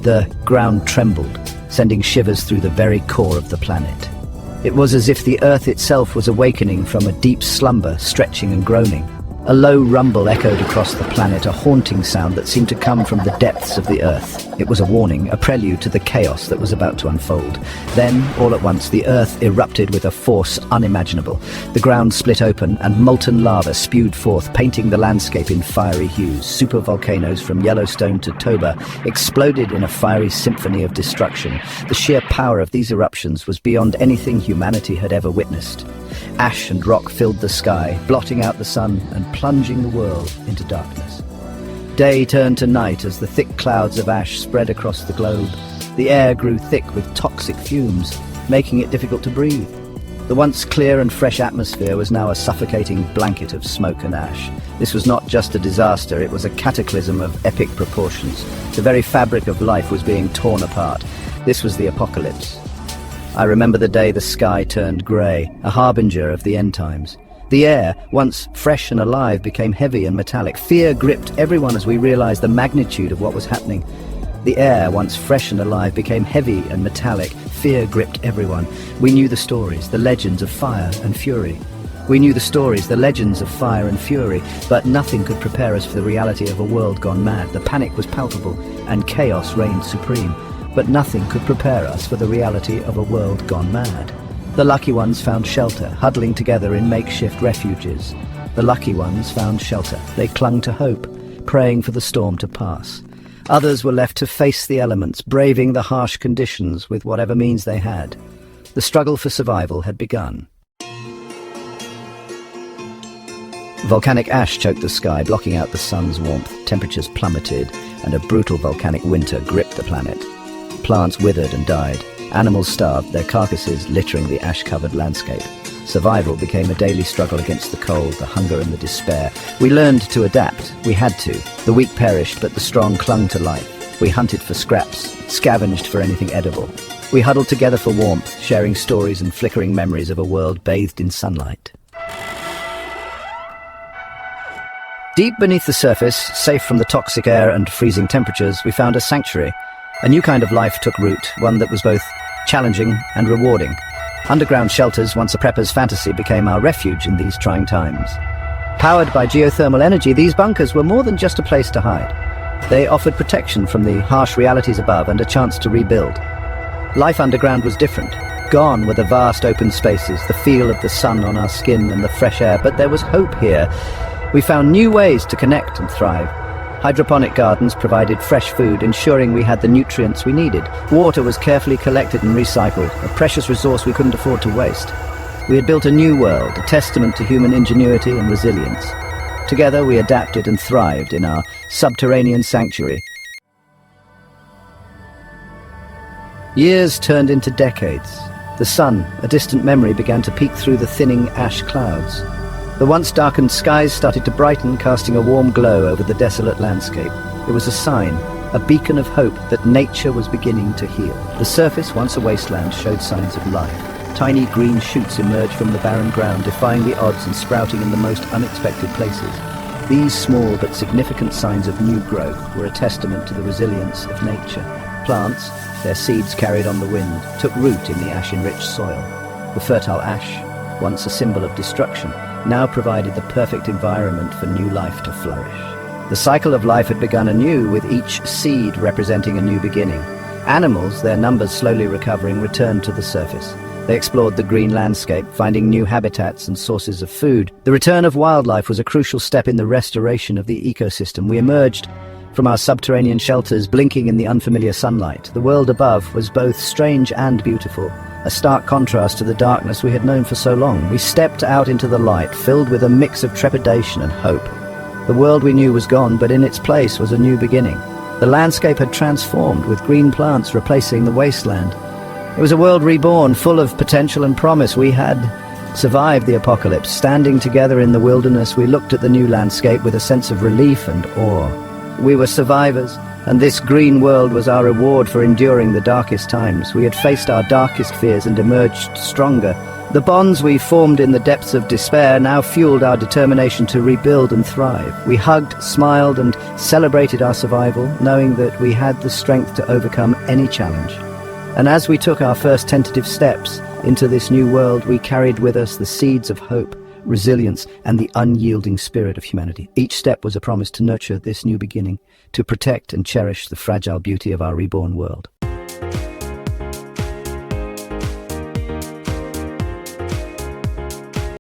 The ground trembled, sending shivers through the very core of the planet. It was as if the Earth itself was awakening from a deep slumber, stretching and groaning. A low rumble echoed across the planet, a haunting sound that seemed to come from the depths of the Earth. It was a warning, a prelude to the chaos that was about to unfold. Then, all at once, the Earth erupted with a force unimaginable. The ground split open and molten lava spewed forth, painting the landscape in fiery hues. Supervolcanoes from Yellowstone to Toba exploded in a fiery symphony of destruction. The sheer power of these eruptions was beyond anything humanity had ever witnessed. Ash and rock filled the sky, blotting out the sun and plunging the world into darkness. Day turned to night as the thick clouds of ash spread across the globe. The air grew thick with toxic fumes, making it difficult to breathe. The once clear and fresh atmosphere was now a suffocating blanket of smoke and ash. This was not just a disaster, it was a cataclysm of epic proportions. The very fabric of life was being torn apart. This was the apocalypse. I remember the day the sky turned grey, a harbinger of the end times. The air, once fresh and alive, became heavy and metallic. Fear gripped everyone as we realized the magnitude of what was happening. The air, once fresh and alive, became heavy and metallic. Fear gripped everyone. We knew the stories, the legends of fire and fury. We knew the stories, the legends of fire and fury, but nothing could prepare us for the reality of a world gone mad. The panic was palpable, and chaos reigned supreme. But nothing could prepare us for the reality of a world gone mad. The lucky ones found shelter, huddling together in makeshift refuges. The lucky ones found shelter. They clung to hope, praying for the storm to pass. Others were left to face the elements, braving the harsh conditions with whatever means they had. The struggle for survival had begun. Volcanic ash choked the sky, blocking out the sun's warmth. Temperatures plummeted, and a brutal volcanic winter gripped the planet. Plants withered and died. Animals starved, their carcasses littering the ash-covered landscape. Survival became a daily struggle against the cold, the hunger and the despair. We learned to adapt. We had to. The weak perished, but the strong clung to life. We hunted for scraps, scavenged for anything edible. We huddled together for warmth, sharing stories and flickering memories of a world bathed in sunlight. Deep beneath the surface, safe from the toxic air and freezing temperatures, we found a sanctuary. A new kind of life took root, one that was both challenging and rewarding. Underground shelters, once a prepper's fantasy, became our refuge in these trying times. Powered by geothermal energy, these bunkers were more than just a place to hide. They offered protection from the harsh realities above and a chance to rebuild. Life underground was different. Gone were the vast open spaces, the feel of the sun on our skin and the fresh air, but there was hope here. We found new ways to connect and thrive. Hydroponic gardens provided fresh food, ensuring we had the nutrients we needed. Water was carefully collected and recycled, a precious resource we couldn't afford to waste. We had built a new world, a testament to human ingenuity and resilience. Together we adapted and thrived in our subterranean sanctuary. Years turned into decades. The sun, a distant memory, began to peek through the thinning ash clouds. The once darkened skies started to brighten, casting a warm glow over the desolate landscape. It was a sign, a beacon of hope that nature was beginning to heal. The surface, once a wasteland, showed signs of life. Tiny green shoots emerged from the barren ground, defying the odds and sprouting in the most unexpected places. These small but significant signs of new growth were a testament to the resilience of nature. Plants, their seeds carried on the wind, took root in the ash-enriched soil. The fertile ash, once a symbol of destruction, now provided the perfect environment for new life to flourish. The cycle of life had begun anew, with each seed representing a new beginning. Animals, their numbers slowly recovering, returned to the surface. They explored the green landscape, finding new habitats and sources of food. The return of wildlife was a crucial step in the restoration of the ecosystem. We emerged from our subterranean shelters, blinking in the unfamiliar sunlight. The world above was both strange and beautiful, a stark contrast to the darkness we had known for so long. We stepped out into the light, filled with a mix of trepidation and hope. The world we knew was gone, but in its place was a new beginning. The landscape had transformed, with green plants replacing the wasteland. It was a world reborn, full of potential and promise. We had survived the apocalypse. Standing together in the wilderness, we looked at the new landscape with a sense of relief and awe. We were survivors, and this green world was our reward for enduring the darkest times. We had faced our darkest fears and emerged stronger, The bonds we formed in the depths of despair now fueled our determination to rebuild and thrive. We hugged, smiled, and celebrated our survival, knowing that we had the strength to overcome any challenge. And as we took our first tentative steps into this new world, we carried with us the seeds of hope, resilience, and the unyielding spirit of humanity. Each step was a promise to nurture this new beginning, to protect and cherish the fragile beauty of our reborn world.